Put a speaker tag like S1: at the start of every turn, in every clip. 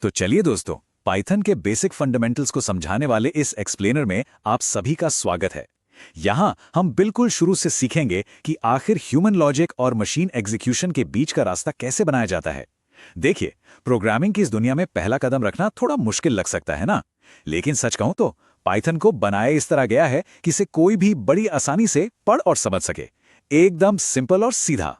S1: तो चलिए दोस्तों, पाइथन के बेसिक फंडामेंटल्स को समझाने वाले इस एक्सप्लेनर में आप सभी का स्वागत है। यहाँ हम बिल्कुल शुरू से सीखेंगे कि आखिर ह्यूमन लॉजिक और मशीन एग्जीक्यूशन के बीच का रास्ता कैसे बनाया जाता है। देखिए, प्रोग्रामिंग की इस दुनिया में पहला कदम रखना थोड़ा मुश्किल लग सकता है ना, लेकिन सच कहूं तो पाइथन को बनाया इस तरह गया है कि इसे कोई भी बड़ी आसानी से पढ़ और समझ सके। एकदम सिंपल और सीधा।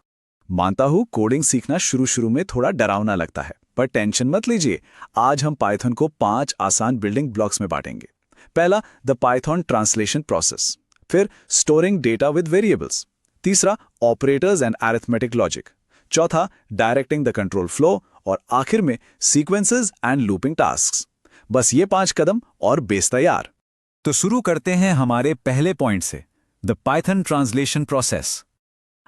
S2: मानता हूं कोडिंग सीखना शुरू में थोड़ा डरावना लगता है, पर टेंशन मत लीजिए। आज हम पाइथन को 5 आसान बिल्डिंग ब्लॉक्स में बांटेंगे। पहला, द पाइथन ट्रांसलेशन प्रोसेस। फिर स्टोरिंग डेटा विद वेरिएबल्स। तीसरा, ऑपरेटर्स एंड अरिथमेटिक लॉजिक। चौथा, डायरेक्टिंग द कंट्रोल फ्लो। और आखिर में सीक्वेंसेस एंड लूपिंग टास्क्स। बस ये 5 कदम और बेस तैयार।
S1: तो शुरू करते हैं हमारे पहले पॉइंट से, द पाइथन ट्रांसलेशन प्रोसेस।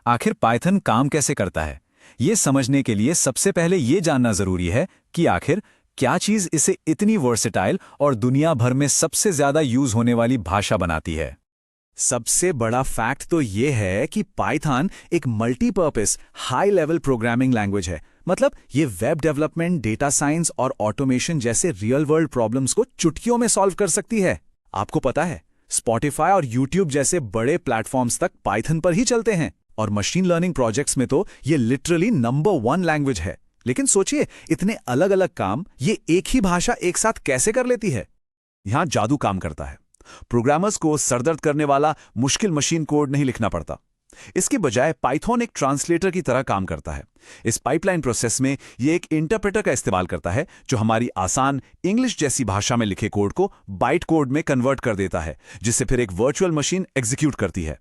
S1: आखिर पाइथन काम कैसे करता है, ये समझने के लिए सबसे पहले ये जानना जरूरी है कि आखिर क्या चीज इसे इतनी वर्सेटाइल और दुनिया भर में सबसे ज्यादा यूज होने वाली भाषा बनाती है।
S2: सबसे बड़ा फैक्ट तो ये है कि पाइथन एक multipurpose high level programming language है। मतलब ये वेब डेवलपमेंट, डेटा साइंस और ऑटोमेशन जैसे रियल वर्ल्ड प्रॉब्लम्स को चुटकियों में सॉल्व कर सकती है। आपको पता है, स्पॉटिफाई और यूट्यूब जैसे बड़े प्लेटफॉर्म्स तक पाइथन पर ही चलते हैं, और मशीन लर्निंग प्रोजेक्ट्स में तो ये लिटरली नंबर 1 लैंग्वेज है। लेकिन सोचिए, इतने अलग अलग काम ये एक ही भाषा एक साथ कैसे कर लेती है। यहां जादू काम करता है। प्रोग्रामर्स को सरदर्द करने वाला मुश्किल मशीन कोड नहीं लिखना पड़ता। इसके बजाय पाइथन एक ट्रांसलेटर की तरह काम करता है। इस पाइपलाइन प्रोसेस में ये एक इंटरप्रेटर का इस्तेमाल करता है, जो हमारी आसान इंग्लिश जैसी भाषा में लिखे कोड को बाइट कोड में कन्वर्ट कर देता है, जिससे फिर एक वर्चुअल मशीन एग्जीक्यूट करती है।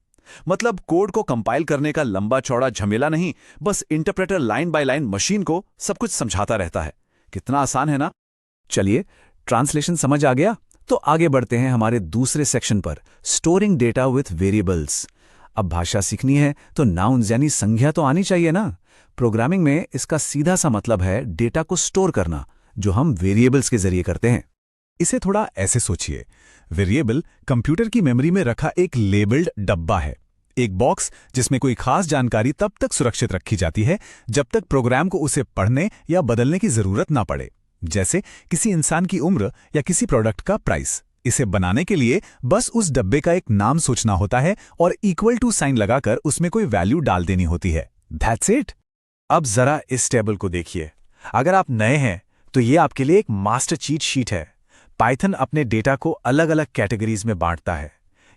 S2: मतलब कोड को कंपाइल करने का लंबा चौड़ा झमेला नहीं, बस interpreter line by line machine को सब कुछ समझाता रहता है। कितना आसान है ना।
S1: चलिए, ट्रांसलेशन समझ आ गया तो आगे बढ़ते हैं हमारे दूसरे सेक्शन पर, स्टोरिंग डेटा विथ वेरिएबल्स। अब भाषा सीखनी है तो नाउन्स यानी संज्ञा तो आनी चाहिए ना। प्रोग्रामिंग में इसका सीधा सा मतलब है डेटा को स्टोर करना, जो हम वेरिएबल्स के जरिए करते हैं। इसे थोड़ा ऐसे सोचिए, वेरिएबल कंप्यूटर की मेमोरी में रखा एक लेबल्ड डब्बा है, एक बॉक्स जिसमें कोई खास जानकारी तब तक सुरक्षित रखी जाती है जब तक प्रोग्राम को उसे पढ़ने या बदलने की जरूरत ना पड़े। जैसे किसी इंसान की उम्र या किसी प्रोडक्ट का प्राइस। इसे बनाने के लिए बस उस डब्बे का एक नाम सोचना होता है और इक्वल टू साइन लगाकर उसमें कोई वैल्यू डाल देनी होती है। That's it. अब जरा इस टेबल को देखिए। अगर आप नए हैं तो ये आपके लिए एक मास्टर चीट शीट है। पाइथन अपने डेटा को अलग अलग कैटेगरीज में बांटता है।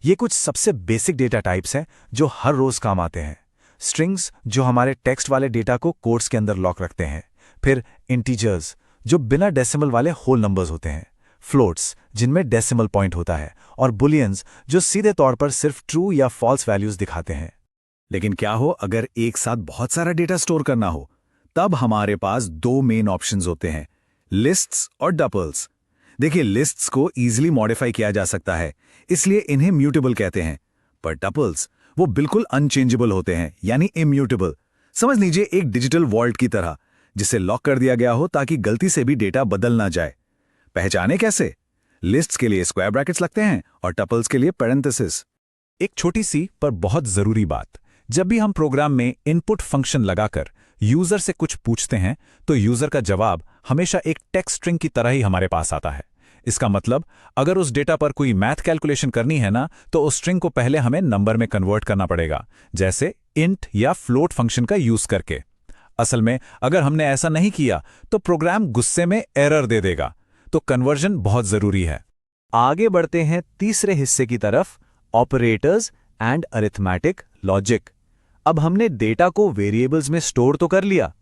S1: ये कुछ सबसे बेसिक डेटा टाइप्स हैं जो हर रोज काम आते हैं। स्ट्रिंग्स, जो हमारे टेक्स्ट वाले डेटा को कोट्स के अंदर लॉक रखते हैं। फिर इंटीजर्स, जो बिना डेसिमल वाले होल नंबर्स होते हैं। फ्लोट्स, जिनमें डेसिमल पॉइंट होता है। और बुलियंस, जो सीधे तौर पर सिर्फ ट्रू या फॉल्स वैल्यूज दिखाते हैं। लेकिन क्या हो अगर एक साथ बहुत सारा डेटा स्टोर करना हो? तब हमारे पास 2 मेन ऑप्शंस होते हैं, लिस्ट्स और टपल्स। देखिए, लिस्ट्स को इजीली मॉडिफाई किया जा सकता है, इसलिए इन्हें म्यूटेबल कहते हैं। पर टपल्स, वो बिल्कुल अनचेंजेबल होते हैं, यानी इम्यूटेबल। समझ लीजिए एक डिजिटल वॉल्ट की तरह, जिसे लॉक कर दिया गया हो ताकि गलती से भी डेटा बदल ना जाए। पहचाने कैसे? लिस्ट्स के लिए स्क्वायर ब्रैकेट्स लगते हैं और टपल्स के लिए पैरेंथेसिस। एक छोटी सी पर बहुत जरूरी बात, जब भी हम प्रोग्राम में इनपुट फंक्शन लगाकर यूजर से कुछ पूछते हैं तो यूजर का जवाब हमेशा एक टेक्स्ट स्ट्रिंग की तरह ही हमारे पास आता है। इसका मतलब, अगर उस डेटा पर कोई मैथ कैलकुलेशन करनी है ना, तो उस स्ट्रिंग को पहले हमें नंबर में कन्वर्ट करना पड़ेगा, जैसे इंट या फ्लोट फंक्शन का यूज करके। असल में अगर हमने ऐसा नहीं किया तो प्रोग्राम गुस्से में एरर दे देगा। तो कन्वर्जन बहुत जरूरी है। आगे बढ़ते हैं तीसरे हिस्से की तरफ, ऑपरेटर्स एंड अरिथमेटिक लॉजिक। अब हमने डेटा को वेरिएबल्स में स्टोर तो कर लिया,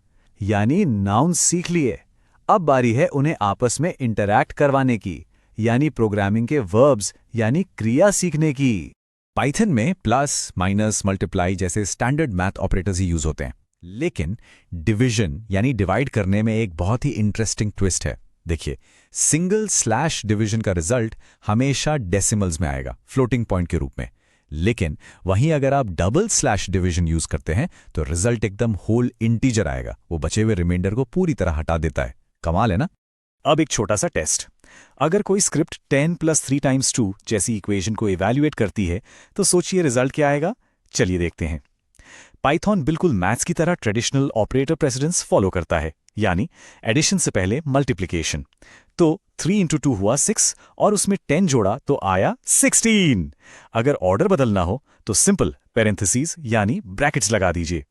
S1: यानी नाउन्स सीख लिए। अब बारी है उन्हें आपस में इंटरैक्ट करवाने की, यानी प्रोग्रामिंग के वर्ब्स यानी क्रिया सीखने की। पाइथन में प्लस, माइनस, मल्टीप्लाई जैसे स्टैंडर्ड मैथ ऑपरेटर्स ही यूज होते हैं। लेकिन डिवीजन यानी डिवाइड करने में एक बहुत ही इंटरेस्टिंग ट्विस्ट है। देखिए, सिंगल स्लैश डिवीजन का रिजल्ट हमेशा डेसिमल्स में आएगा, फ्लोटिंग पॉइंट के रूप में। लेकिन वहीं अगर आप डबल स्लैश डिवीजन यूज करते हैं तो रिजल्ट एकदम होल इंटीजर आएगा। वो बचे हुए रिमाइंडर को पूरी तरह हटा देता है। कमाल है ना। अब एक छोटा सा टेस्ट। अगर कोई स्क्रिप्ट 10 + 3 × 2 जैसी इक्वेशन को इवैल्यूएट करती है तो सोचिए रिजल्ट क्या आएगा। चलिए देखते हैं। पाइथन बिल्कुल मैथ्स की तरह ट्रेडिशनल ऑपरेटर प्रेसिडेंस फॉलो करता है,
S2: यानी एडिशन से पहले मल्टीप्लिकेशन। तो 3 × 2 हुआ 6 और उसमें 10 जोड़ा तो आया 16। अगर ऑर्डर बदलना हो तो सिंपल पेरेंथेसिस यानी ब्रैकेट्स लगा दीजिए।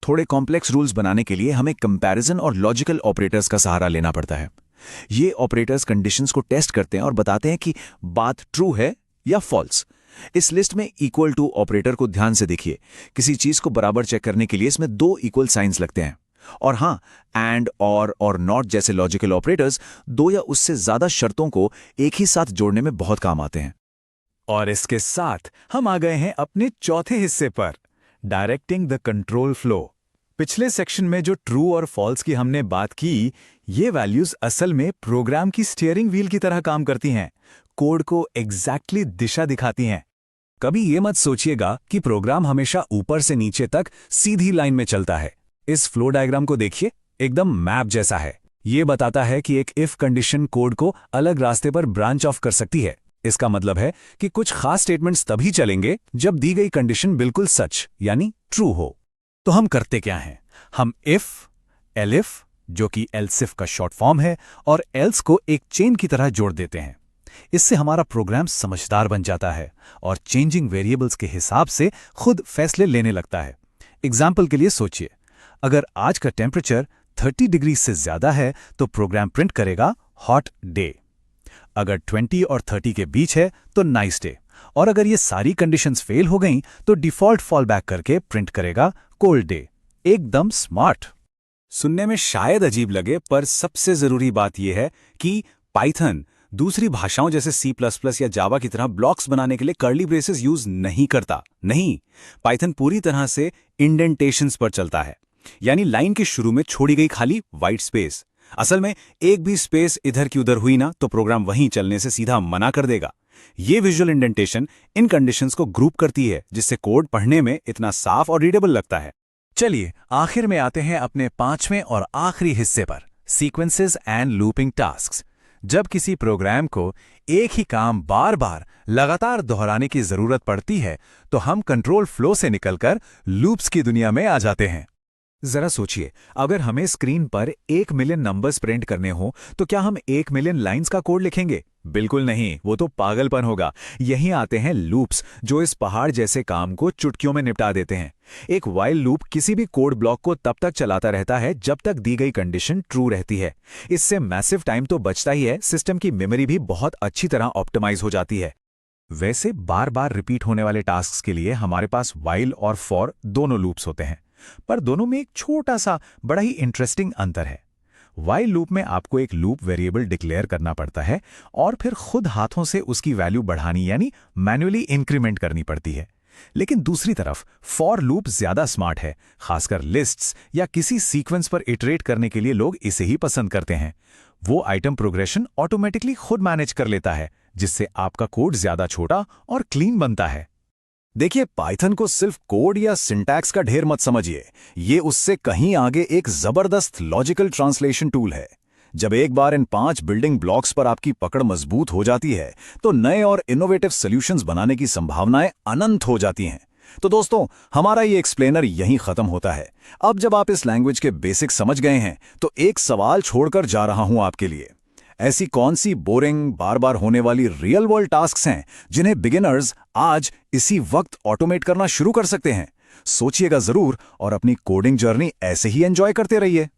S1: थोड़े कॉम्प्लेक्स रूल्स बनाने के लिए हमें कंपैरिजन और लॉजिकल ऑपरेटर्स का सहारा लेना पड़ता है। ये ऑपरेटर्स कंडीशंस को टेस्ट करते हैं और बताते हैं कि बात ट्रू है या फॉल्स। इस लिस्ट में इक्वल टू ऑपरेटर को ध्यान से देखिए। किसी चीज को बराबर चेक करने के लिए इसमें 2 इक्वल साइंस लगते हैं। और हाँ, एंड और नॉट जैसे लॉजिकल ऑपरेटर्स 2 या उससे ज्यादा शर्तों को एक ही साथ जोड़ने में बहुत काम आते हैं।
S2: और इसके साथ हम आ गए हैं अपने चौथे हिस्से पर, डायरेक्टिंग द कंट्रोल फ्लो। पिछले सेक्शन में जो ट्रू और फॉल्स की हमने बात की, ये वैल्यूज असल में प्रोग्राम की स्टीयरिंग व्हील की तरह काम करती हैं, कोड को एग्जैक्टली दिशा दिखाती हैं। कभी ये मत सोचिएगा कि प्रोग्राम हमेशा ऊपर से नीचे तक सीधी लाइन में चलता है। इस फ्लो डायग्राम को देखिए, एकदम मैप जैसा है। ये बताता है कि एक इफ कंडीशन कोड को अलग रास्ते पर ब्रांच ऑफ कर सकती है। इसका मतलब है कि कुछ खास स्टेटमेंट्स तभी चलेंगे जब दी गई कंडीशन बिल्कुल सच यानी ट्रू हो। तो हम करते क्या हैं? हम इफ, एलिफ जो कि एल्सिफ का शॉर्ट फॉर्म है, और एल्स को एक चेन की तरह जोड़ देते हैं। इससे हमारा प्रोग्राम समझदार बन जाता है और चेंजिंग वेरिएबल्स के हिसाब से खुद फैसले लेने लगता है। एग्जाम्पल के लिए सोचिए, अगर आज का टेम्परेचर 30 डिग्री से ज्यादा है तो प्रोग्राम प्रिंट करेगा हॉट डे। अगर 20 और 30 के बीच है तो नाइस डे। और अगर ये सारी कंडीशंस फेल हो गईं तो डिफॉल्ट फॉल बैक करके प्रिंट करेगा कोल्ड डे। एकदम स्मार्ट। सुनने में शायद अजीब लगे, पर सबसे जरूरी बात यह है कि पाइथन दूसरी भाषाओं जैसे C++ या जावा की तरह ब्लॉक्स बनाने के लिए कर्ली ब्रेसेस यूज नहीं करता। नहीं, पाइथन पूरी तरह से इंडेंटेशंस पर चलता है, यानी लाइन के शुरू में छोड़ी गई खाली व्हाइट स्पेस। असल में एक भी स्पेस इधर की उधर हुई ना तो प्रोग्राम वहीं चलने से सीधा मना कर देगा। ये विजुअल इंडेंटेशन इन कंडीशंस को ग्रुप करती है, जिससे कोड पढ़ने में इतना साफ और रीडेबल लगता है। चलिए आखिर में आते हैं अपने 5वें और आखिरी हिस्से पर, सीक्वेंसेस एंड लूपिंग टास्क्स। जब किसी प्रोग्राम को एक ही काम बार बार लगातार दोहराने की जरूरत पड़ती है तो हम कंट्रोल फ्लो से निकलकर लूप्स की दुनिया में आ जाते हैं। जरा सोचिए, अगर हमें स्क्रीन पर 1 मिलियन नंबर्स प्रिंट करने हो तो क्या हम 1 मिलियन लाइंस का कोड लिखेंगे? बिल्कुल नहीं, वो तो पागलपन होगा। यहीं आते हैं लूप्स, जो इस पहाड़ जैसे काम को चुटकियों में निपटा देते हैं। एक व्हाइल लूप किसी भी कोड ब्लॉक को तब तक चलाता रहता है जब तक दी गई कंडीशन ट्रू रहती है। इससे मैसिव टाइम तो बचता ही है, सिस्टम की मेमोरी भी बहुत अच्छी तरह ऑप्टिमाइज हो जाती है। वैसे बार बार रिपीट होने वाले टास्क के लिए हमारे पास व्हाइल और फॉर दोनों लूप्स होते हैं, पर दोनों में एक छोटा सा बड़ा ही इंटरेस्टिंग अंतर है। व्हाइल लूप में आपको एक लूप वेरिएबल डिक्लेयर करना पड़ता है और फिर खुद हाथों से उसकी वैल्यू बढ़ानी यानी मैन्युअली इंक्रीमेंट करनी पड़ती है। लेकिन दूसरी तरफ फॉर लूप ज्यादा स्मार्ट है, खासकर लिस्ट्स या किसी सीक्वेंस पर इटरेट करने के लिए लोग इसे ही पसंद करते हैं। वो आइटम प्रोग्रेशन ऑटोमेटिकली खुद मैनेज कर लेता है, जिससे आपका कोड ज्यादा छोटा और क्लीन बनता है। देखिए, पाइथन को सिर्फ कोड या सिंटैक्स का ढेर मत समझिए, ये उससे कहीं आगे एक जबरदस्त लॉजिकल ट्रांसलेशन टूल है। जब एक बार इन 5 बिल्डिंग ब्लॉक्स पर आपकी पकड़ मजबूत हो जाती है तो नए और इनोवेटिव सॉल्यूशंस बनाने की संभावनाएं अनंत हो जाती हैं। तो दोस्तों, हमारा ये एक्सप्लेनर यहीं खत्म होता है। अब जब आप इस लैंग्वेज के बेसिक समझ गए हैं तो एक सवाल छोड़कर जा रहा हूं आपके लिए। ऐसी कौन सी बोरिंग बार बार होने वाली रियल वर्ल्ड टास्क्स हैं जिन्हें बिगिनर्स आज इसी वक्त ऑटोमेट करना शुरू कर सकते हैं? सोचिएगा जरूर और अपनी कोडिंग जर्नी ऐसे ही एंजॉय करते रहिए।